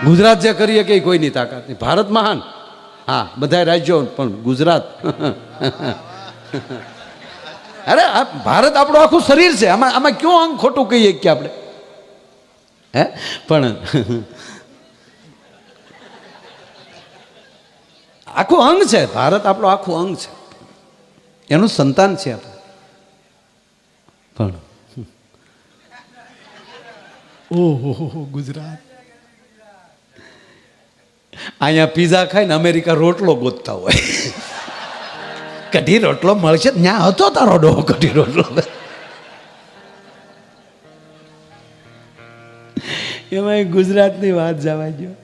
ગુજરાત જે કરીએ કે કોઈની તાકાત નહીં. ભારત મહાન, હા બધા રાજ્યો, પણ ગુજરાત અરે આ ભારત આપણું આખું શરીર છે. આમાં આમાં ક્યું અંગ ખોટું કહીએ કે આપણે? હે પણ આખું અંગ છે ભારત, આપણું આખું અંગ છે, એનું સંતાન છે આપણે. પણ ઓહો ગુજરાત, અહીંયા પીઝા ખાઈને અમેરિકા રોટલો ગોતતા હોય. કઢી રોટલો મળશે ત્યાં હતો તારો ડોહો કઢી રોટલો. એમાં ગુજરાતની વાત જવા ગયો.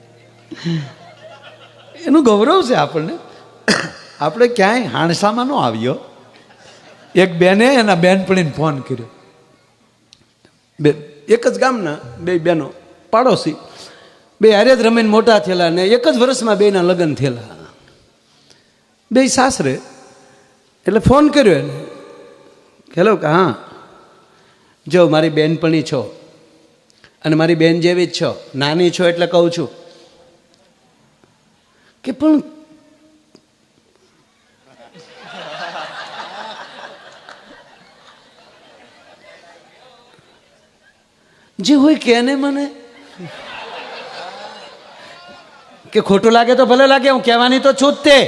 એનું ગૌરવ છે આપણને. આપણે ક્યાંય હાણસામાં ન આવ્યો. એક બેને એના બેનપણીને ફોન કર્યો. એક જ ગામના બે બેનો પાડોશી, બે હારે જ રમીને મોટા થયેલા ને એક જ વર્ષમાં બેના લગ્ન થયેલા, બે સાસરે. એટલે ફોન કર્યો એને, હેલો કે હા જો મારી બેનપણી છો અને મારી બેન જેવી જ છો, નાની છો એટલે કહું છું કે પણ જે હોય કે ને મને કે ખોટું લાગે તો ભલે લાગે, હું કહેવાની તો છું જ તે.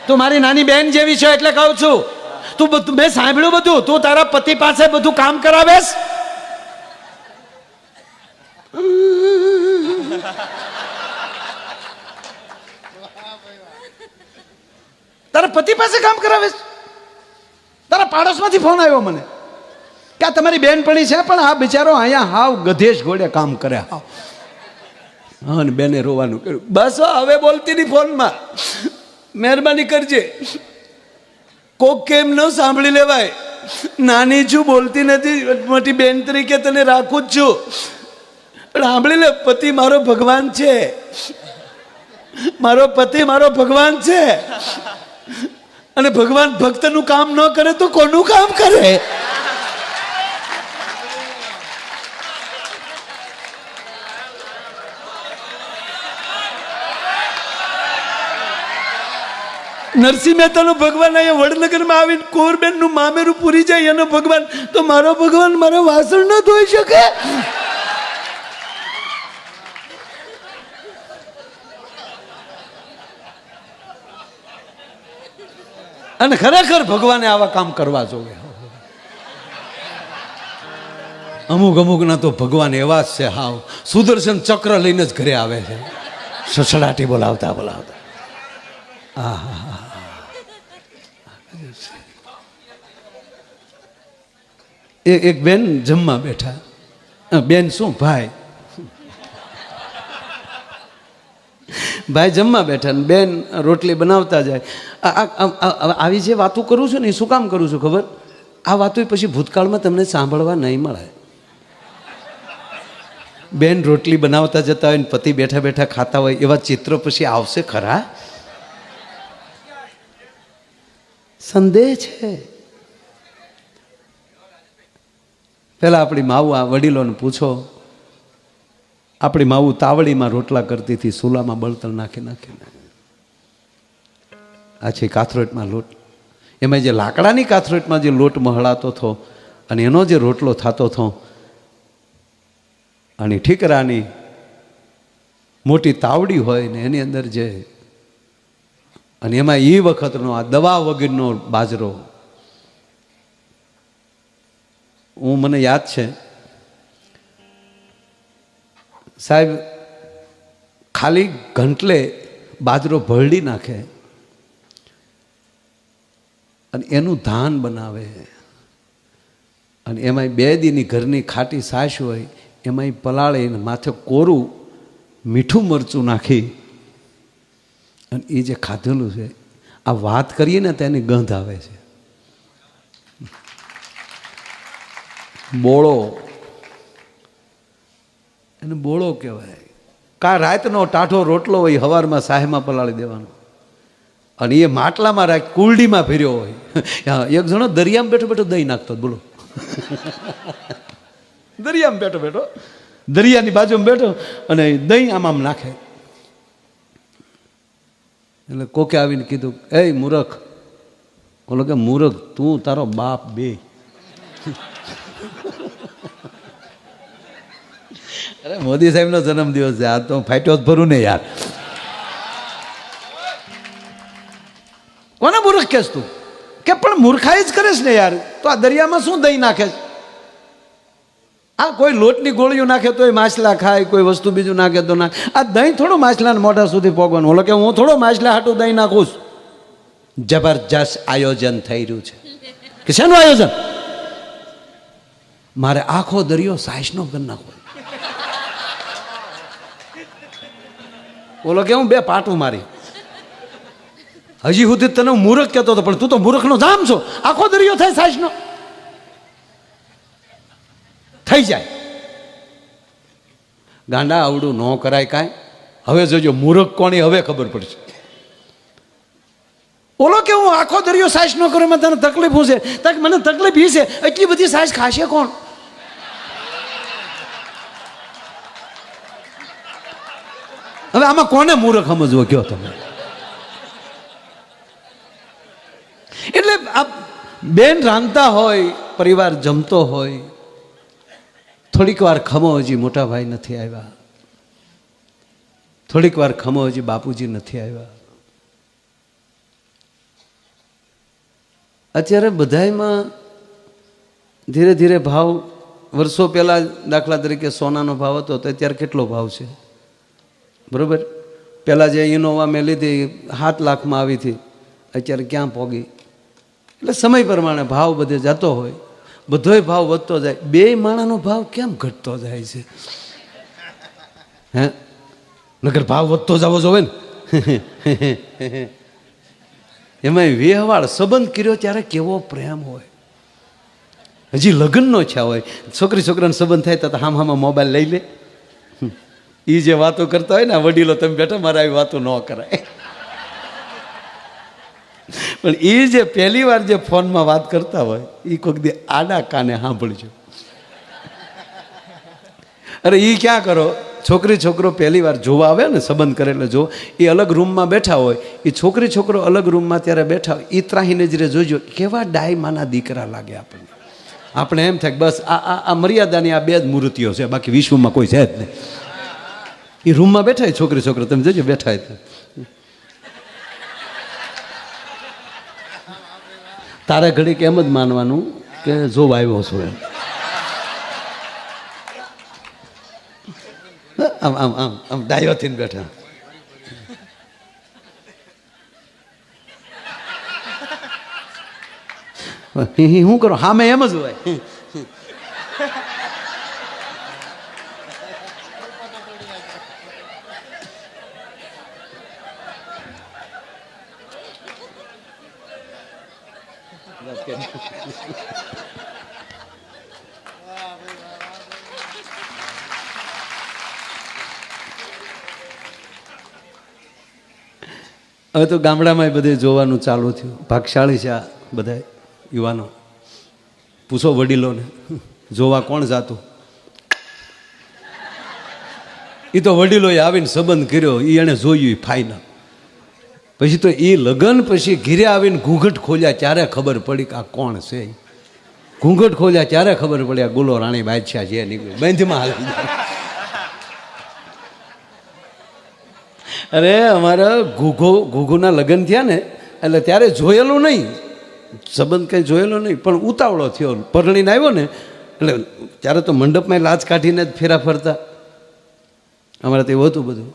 તું મારી નાની બેન જેવી છો એટલે કહું છું. તું મેં સાંભળ્યું બધું, તું તારા પતિ પાસે બધું કામ કરાવેશ. તારા પતિ પાસે કામ કરાવેશ? તારા પાડોશમાંથી ફોન આવ્યો મને કે આ તમારી બેનપણી છે પણ આ બિચારો અહીંયા હાવ ગધેશ ઘોડે કામ કરે. હાવ હા, ને બેને રોવાનું કર્યું. બસ હવે બોલતી નહીં ફોનમાં, મહેરબાની કરજે. કોક કેમ ન સાંભળી લેવાય. નાની છું, બોલતી નથી, મોટી બેન તરીકે તને રાખું જ છું, પણ સાંભળી લે, પતિ મારો ભગવાન છે. મારો પતિ મારો ભગવાન છે, અને ભગવાન ભક્તનું કામ ન કરે તો કોનું કામ કરે? નરસિંહ મહેતાનો ભગવાન અહીંયા વડનગરમાં આવીને કોરબેનનું મામેરું પૂરી જાય એનો ભગવાન, તો મારો ભગવાન મારો વાસણ ન ધોઈ શકે? અને ખરેખર ભગવાને આવા કામ કરવા જોઈએ. અમુક અમુકના તો ભગવાન એવા જ છે, હાવ સુદર્શન ચક્ર લઈને જ ઘરે આવે છે, સસડાટી બોલાવતા બોલાવતા. એક બેન જમવા બેઠા. બેન શું ભાઈ જમવા બેઠા ને બેન રોટલી બનાવતા જાય. આવી જે વાતો કરું છું ને એ શું કામ કરું છું ખબર? આ વાતો પછી ભૂતકાળમાં તમને સાંભળવા નહીં મળે. બેન રોટલી બનાવતા જતા હોય ને પતિ બેઠા બેઠા ખાતા હોય એવા ચિત્રો પછી આવશે ખરા? સંદેહ છે. પેલા આપણી માવું, આ વડીલોને પૂછો, આપણી માવું તાવડીમાં રોટલા કરતી હતી, સુલામાં બળતણ નાખી નાખીને. આ છે કાથરોટમાં લોટ. એમાં જે લાકડાની કાથરોટમાં જે લોટ મહળાતો હતો અને એનો જે રોટલો થતો હતો, અને ઠીકરાની મોટી તાવડી હોય ને એની અંદર જે, અને એમાં એ વખતનો આ દવા વગરનો બાજરો. મને યાદ છે સાહેબ, ખાલી ઘંટલે બાજરો ભરડી નાખે અને એનું ધાન બનાવે, અને એમાં 2 દીની ઘરની ખાટી સાસ હોય, એમાં પલાળીને માથે કોરું મીઠું મરચું નાખી અને એ જે ખાધેલું છે, આ વાત કરીએ ને તેની ગંધ આવે છે. બોળો, એને બોળો કહેવાય. કા રાતનો ટાઢો રોટલો હોય, સવારમાં સાહેમાં પલાળી દેવાનો, અને એ માટલામાં રાખ, કુલડીમાં ફેર્યો હોય. એક જણો દરિયામાં બેઠો બેઠો દહીં નાખતો, બોલો દરિયામાં બેઠો બેઠો દરિયાની બાજુમાં બેઠો અને દહીં આમ નાખે. એટલે કોકે આવીને કીધું, એ મૂરખ. બોલો કે મૂરખ તું તારો બાપ બે. અરે મોદી સાહેબનો જન્મદિવસ છે, આ તો ફાટ્યો જ ભરું ને યાર. કોને મૂર્ખ કહેશ તું? કે પણ મૂર્ખાઈ જ કરીશ ને યાર. તો આ દરિયામાં શું દહીં નાખે છે? આ કોઈ લોટની ગોળીઓ નાખે તો માછલા ખાય, કોઈ વસ્તુ બીજું નાખે તો નાખે. આ દહીં થોડું માછલાને મોઢા સુધી પોગવાનું. ઓલો કે હું થોડો માછલા હાટું દહીં નાખું છું. જબરજસ્ત આયોજન થઈ રહ્યું છે. કે શેનું આયોજન? મારે આખો દરિયો સાઈસનો કરી નાખવો. ઓલો કે હું બે પાટું મારી. હજી સુધી તને હું મૂર્ખ કહેતો હતો, પણ તું તો મૂર્ખનો જામ છો. આખો દરિયો થાય સાઈસનો થઈ જાય. ગાંડા આવડું ન કરાય કાંઈ. હવે જોજો મૂર્ખ કોની હવે ખબર પડશે. ઓલો કે હું આખો દરિયો સાઈસ ન કરું, એમાં તને તકલીફ હું છે? તક મને તકલીફ એ છે, એટલી બધી સાઈસ ખાશે કોણ? હવે આમાં કોને મૂર્ખ સમજવો કયો તમે? એટલે આ બેન રાંધતા હોય, પરિવાર જમતો હોય, થોડીક વાર ખમો હજી મોટા ભાઈ નથી આવ્યા, થોડીક વાર ખમો હજી બાપુજી નથી આવ્યા. અત્યારે બધાયમાં ધીરે ધીરે ભાવ, વર્ષો પહેલાં દાખલા તરીકે સોનાનો ભાવ હતો તો અત્યારે કેટલો ભાવ છે? બરાબર. પહેલાં જે ઇનોવા મેં લીધી 7 લાખમાં આવી હતી, અત્યારે ક્યાં પોગી? એટલે સમય પ્રમાણે ભાવ બધે જતો હોય, બધોય ભાવ વધતો જાય. બે માણાનો ભાવ કેમ ઘટતો જાય છે? હે, નગર ભાવ વધતો જવો જોવે ને. એમાં વ્યવહાર સંબંધ કર્યો ત્યારે કેવો પ્રેમ હોય. હજી લગ્ન નો થયા હોય, છોકરી છોકરાનો સંબંધ થાય તો હામાં મોબાઈલ લઈ લે. એ જે વાતો કરતા હોય ને વડીલો, તમે બેઠા મારે આવી વાતો ન કરાય. પણ એ જે પહેલી વાર જે ફોનમાં વાત કરતા હોય એ કોઈક દી આડા કાને સાંભળજો. અરે એ ક્યાં કરો, છોકરી છોકરો પહેલી વાર જોવા આવે ને, સંબંધ કરે એટલે જો, એ અલગ રૂમમાં બેઠા હોય, એ છોકરી છોકરો અલગ રૂમમાં ત્યારે બેઠા હોય, એ ત્રાહી નજરે જોજો કેવા ડાયમાના દીકરા લાગે આપણને. આપણે એમ થાય બસ આ મર્યાદાની આ બે જ મૂર્તિઓ છે, બાકી વિશ્વમાં કોઈ છે જ નહીં. એ રૂમમાં બેઠા હોય છોકરી છોકરો, તમે જોજો બેઠા હોય તારે ઘડીક એમ જ માનવાનું કે જોવા આવ્યો છો એમ. આમ આમ આમ આમ ડાયો થઈને બેઠા. શું કરો? હા મેં એમ જ હોય. હવે તો ગામડામાં બધે જોવાનું ચાલુ થયું. ભાગશાળી છે આ બધા યુવાનો. પૂછો વડીલોને, જોવા કોણ જાતું? એ તો વડીલોએ આવીને સંબંધ કર્યો, એ એણે જોયું ફાઇનલ. પછી તો એ લગ્ન પછી ઘીરે આવીને ઘૂંઘટ ખોલ્યા ત્યારે ખબર પડી કે આ કોણ છે. ઘૂંઘટ ખોલ્યા ત્યારે ખબર પડી આ ગુલો રાણી બાદશાહ જે નીકળ્યું બંધમાં હાલી જાય. અરે અમારા ઘૂઘુના લગ્ન થયા ને એટલે ત્યારે જોયેલું નહીં, સંબંધ કંઈ જોયેલો નહીં, પણ ઉતાવળો થયો. પરણીને આવ્યો ને એટલે ત્યારે તો મંડપમાં લાજ કાઢીને જ ફેરા ફરતા. અમારે તો એવું હતું બધું.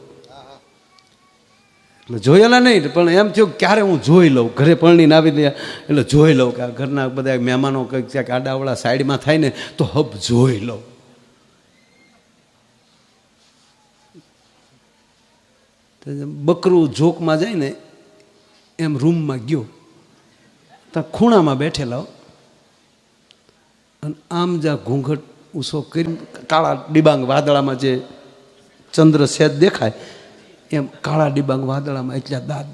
એટલે જોયેલા નહીં, પણ એમ થયું ક્યારે હું જોઈ લઉં. ઘરે પરણીને આવી ગયા એટલે જોઈ લઉં કે આ ઘરના બધા મહેમાનો કંઈક ક્યાંક આડાવડા સાઈડમાં થાય ને તો હબ જોઈ લઉં. બકરું જોકમાં જાય ને એમ રૂમમાં ગયો, ત્યાં ખૂણામાં બેઠેલા અને આમ જ્યાં ઘૂંઘટ ઊંસો કરી કાળા ડિબાંગ વાદળામાં જે ચંદ્ર સેજ દેખાય એમ કાળા ડિબાંગ વાદળામાં એટલા દાદ.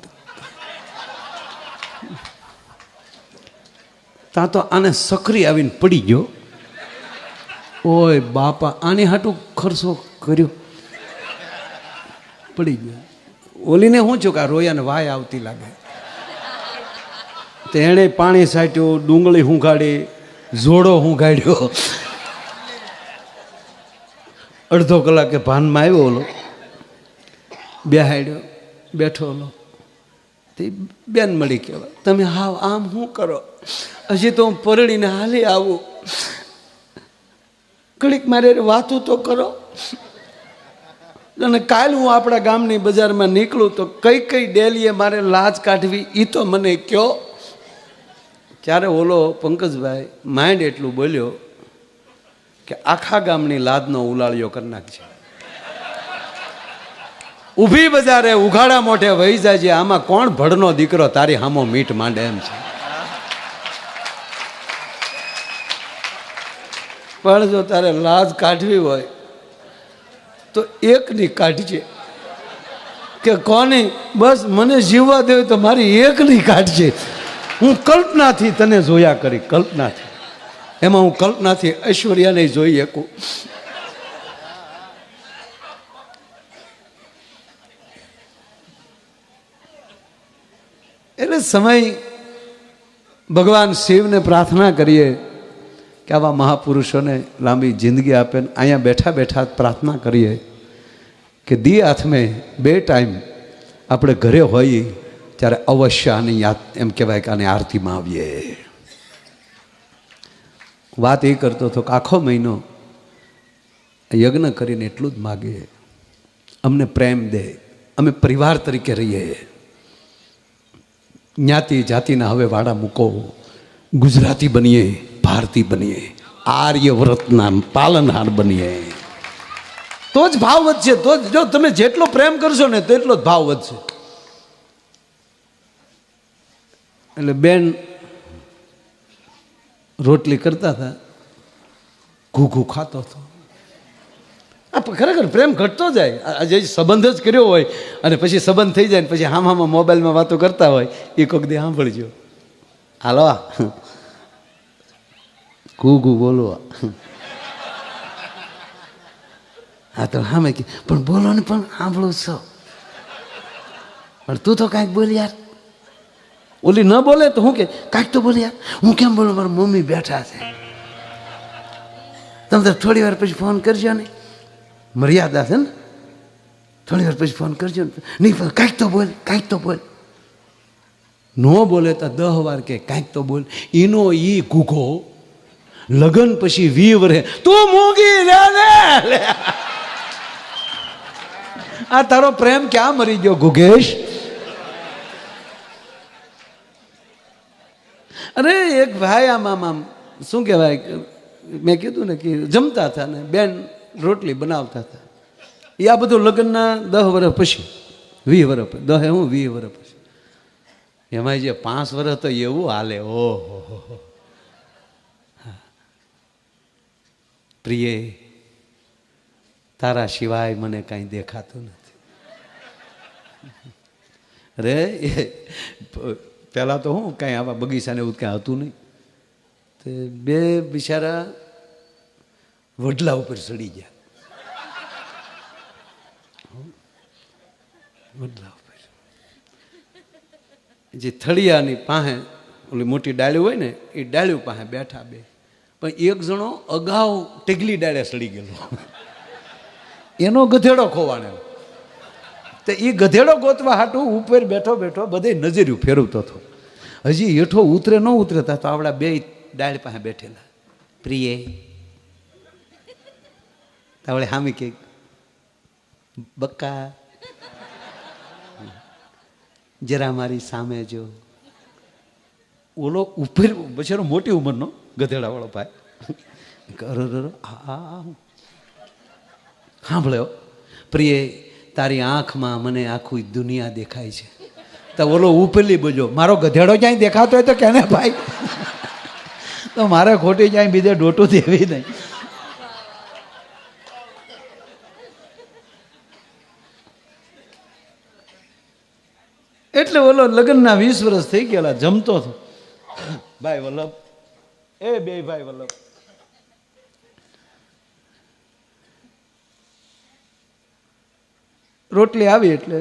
ત્યાં તો આને સકરી આવીને પડી ગયો. ઓય બાપા, આની હાટું ખર્ચો કર્યો, પડી ગયો. ઓલીને શું છું કે આ રોયાને વાય આવતી લાગે. તો એણે પાણી છાંટ્યું, ડુંગળી હુંઘાડી, જોડો હુંઘાડ્યો. અડધો કલાકે ભાનમાં આવ્યો ઓલો, બેહાડ્યો, બેઠો ઓલો. તે બેન મળી કહેવાય, તમે હાવ આમ શું કરો, હજી તો હું પરણીને હાલી આવું, ઘડીક મારે વાતું તો કરો. અને કાલ હું આપણા ગામની બજારમાં નીકળું તો કઈ કઈ ડેલીએ મારે લાજ કાઢવી એ તો મને કહો. ત્યારે ઓલો પંકજભાઈ માઇન્ડ એટલું બોલ્યો કે આખા ગામની લાદનો ઉલાળ્યો કરી નાખશે. ઊભી બજારે ઉઘાડા મોઢે વહી જાય છે, આમાં કોણ ભડનો દીકરો તારી હામો મીઠ માંડે એમ છે. પણ જો તારે લાજ કાઢવી હોય તો એકની કાઢજે. કે કોની? બસ મને જીવવા દેવું તો મારી એકની કાઢજે. હું કલ્પનાથી તને જોયા કરી, કલ્પનાથી. એમાં હું કલ્પનાથી ઐશ્વર્યાને જોઈ શકું. એટલે સમય ભગવાન શિવને પ્રાર્થના કરીએ કે આવા મહાપુરુષોને લાંબી જિંદગી આપે. અહીંયા બેઠા બેઠા પ્રાર્થના કરીએ કે દી હાથમે 2 ટાઈમ આપણે ઘરે હોઈએ ત્યારે અવશ્ય આની યાદ, એમ કહેવાય કે આની આરતીમાં આવીએ. વાત એ કરતો હતો કે આખો મહિનો યજ્ઞ કરીને એટલું જ માગીએ, અમને પ્રેમ દે, અમે પરિવાર તરીકે રહીએ, જ્ઞાતિ જાતિના હવે વાડા મૂકો, ગુજરાતી બનીએ, ભારતી બનીએ, આર્ય વ્રતના પાલનહાર બનીએ. તો જ ભાવ વધશે. તો જ, જો તમે જેટલો પ્રેમ કરશો ને તેટલો જ ભાવ વધશે. એટલે બેન રોટલી કરતા હતા, ઘૂઘું ખાતો હતો. આ ખરેખર પ્રેમ ઘટતો જાય. આજે સંબંધ જ કર્યો હોય અને પછી સંબંધ થઈ જાય ને પછી હામાં મોબાઈલમાં વાતો કરતા હોય, એ કોઈક દે સાંભળજો. હાલો ઘૂઘું બોલો. હા તો સામે કે પણ બોલો ને, પણ સાંભળું છો, પણ તું તો કાંઈક બોલ યાર. ઓલી ન બોલે તો હું કે કાંઈક તો બોલ યાર. હું કેમ બોલું? મારા મમ્મી બેઠા છે, તમે તો થોડી વાર પછી ફોન કરજો ને, મર્યાદા છે ને, થોડી વાર પછી ફોન કરજો ને. નહીં પણ કાંઈક તો બોલ, કાંઈક તો બોલ. ન બોલે તો 10 વાર કે કાંઈક તો બોલ. એનો ઈ ઘૂઘો લગન પછી 20 વર્ષે તું મૂંગી લે. આ તારો પ્રેમ ક્યાં મરી ગયો ગુગેશ? અરે એક ભાઈ આમ શું કહેવાય, મેં કીધું ને કે જમતા હતા ને બેન રોટલી બનાવતા હતા. એ આ બધું લગ્નના 10 વર્ષ પછી, 20 વર્ષ, 10 હું 20 વર્ષ પછી. એમાં જે 5 વર્ષ તો એવું હાલે. ઓહો, પ્રિય તારા સિવાય મને કાંઈ દેખાતું નથી. અરે પહેલાં તો હું કાંઈ આવા બગીચાને એવું કાંઈ હતું નહીં. તે 2 બિચારા વડલા ઉપર ચડી ગયા. વડલા ઉપર જે થળિયાની પાસે ઓલી મોટી ડાળી હોય ને, એ ડાળી પાસે બેઠા 2. પણ એક જણો અગાઉ ટેગલી ડાળે સડી ગયેલો, એનો ગધેડો ખોવાને. તો એ ગધેડો ગોતવા હાટું ઉપર બેઠો બેઠો બધે નજર્યું ફેરવતો હતો. હજી હેઠો ઉતરે ન ઉતરેતા તો આવડા 2 ડાળ પાસે બેઠેલા. પ્રિય તાવડે હામી કે બક્કા જરા મારી સામે જો. ઓલો ઉપર બચારો મોટી ઉંમરનો ગધેડા વાળો ભાઈ સાંભળ્યો, પ્રિય તારી આંખમાં મને આખું દુનિયા દેખાય છે. તો ઓલો ઉપરલી બોલ્યો, મારો ગધેડો ક્યાંય દેખાતો હોય તો કેને ભાઈ, તો મારે ખોટી ક્યાંય બીજે ડોટું દેવી નહીં. એટલે ઓલો લગ્નના 20 વર્ષ થઈ ગયેલા, જમતો હતો. ભાઈ વલ્લભ, એ 2 ભાઈ વલ્લભ રોટલી આવી એટલે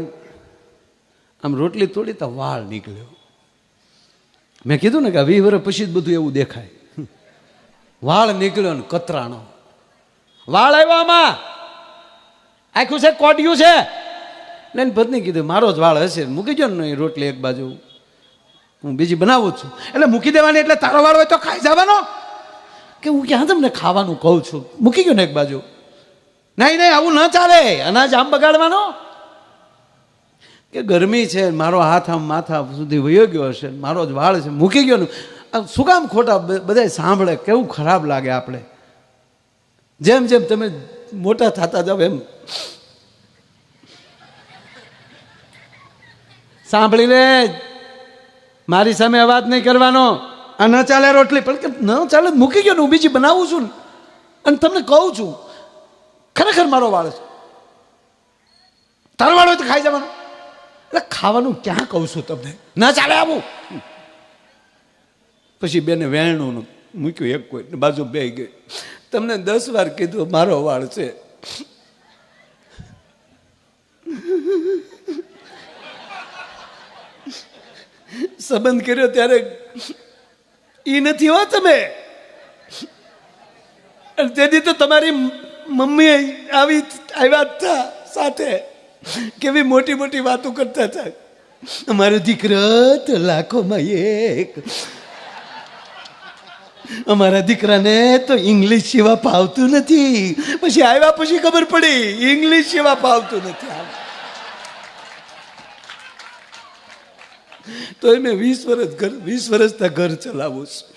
આમ રોટલી તોડી તો વાળ નીકળ્યો. મેં કીધું ને કે 20 વર્ષ પછી જ બધું એવું દેખાય. વાળ નીકળ્યો ને કતરાણો વાળ આવ્યો, આમાં આખું છે કોડિયું છે. ને પત્ની કીધું મારો જ વાળ હશે, મૂકી ગયો ને રોટલી એક બાજુ, હું બીજી બનાવું છું. એટલે મૂકી દેવાની એટલે તારો વાળ હોય તો ખાઈ જવાનો કે હું ક્યાં તમને ખાવાનું કહું છું, મૂકી ગયો ને એક બાજુ. નહીં નહીં આવું ન ચાલે, અનાજ આમ બગાડવાનો. કે ગરમી છે, મારો હાથ આમ માથા સુધી વયો ગયો હશે, મારો જ વાળ છે, મૂકી ગયો ને. શું કામ ખોટા બધા સાંભળે, કેવું ખરાબ લાગે આપણે. જેમ જેમ તમે મોટા થતા જાવ એમ સાંભળીને મારી સામે અવાજ નહીં કરવાનો. આ ન ચાલે રોટલી, પણ કે ન ચાલે મૂકી ગયો ને, હું બીજી બનાવું છું અને તમને કહું છું ખરેખર મારો વાળ છે, તારો વાળ હોય તો ખાઈ જવાનું. એટલે ખાવાનું ક્યાં કહું છું તમને, ન ચાલે આવું. પછી બેને વેણું મૂક્યું એક કોઈ બાજુ બે ગઈ. તમને 10 વાર કીધું મારો વાળ છે. સંબંધ કર્યો ત્યારે ઈ નથી હો તમે. તેથી તો તમારી મમ્મી આવ્યા હતા સાથે, કેવી મોટી મોટી વાતો કરતા હતા. અમારો દીકરો તો લાખોમાં એક, અમારા દીકરાને તો ઇંગ્લિશ સિવા ફાવતું નથી. પછી આવ્યા પછી ખબર પડી ઇંગ્લિશ સિવા ફાવતું નથી. તો મેં 20 વર્ષથી ઘર ચલાવું છું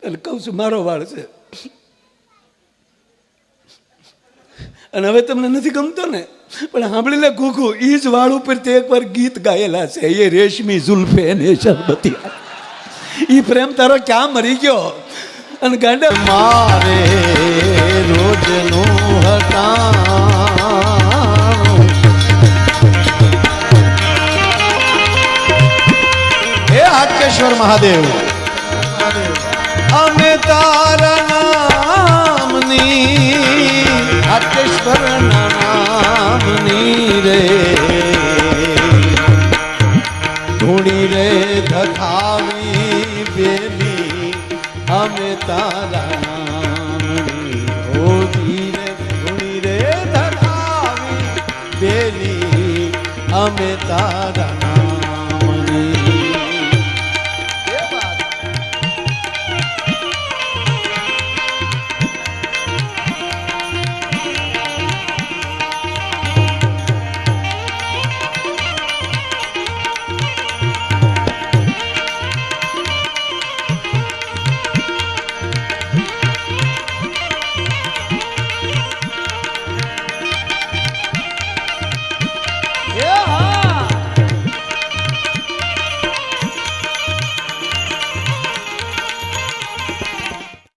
અને કહું છું મારો વાળ છે. અને હવે તમને નથી ગમતો ને, પણ સાંભળી લે ઘૂઘું, એ જ વાળ ઉપર તે એકવાર ગીત ગાયેલા છે, એ રેશમી જુલ્ફે ને શરબતી. એ પ્રેમ તારો ક્યાં મરી ગયો? અને ગાંડા મારે રોજનો હટા હાટકેશ્વર મહાદેવ, અમે તારા નામની હાટકેશ્વર નામની રે ધૂણી રે ધખાવી બેલી, અમે તારા નામની હોતી રે ધૂણી રે ધખાવી બેલી, અમે તારા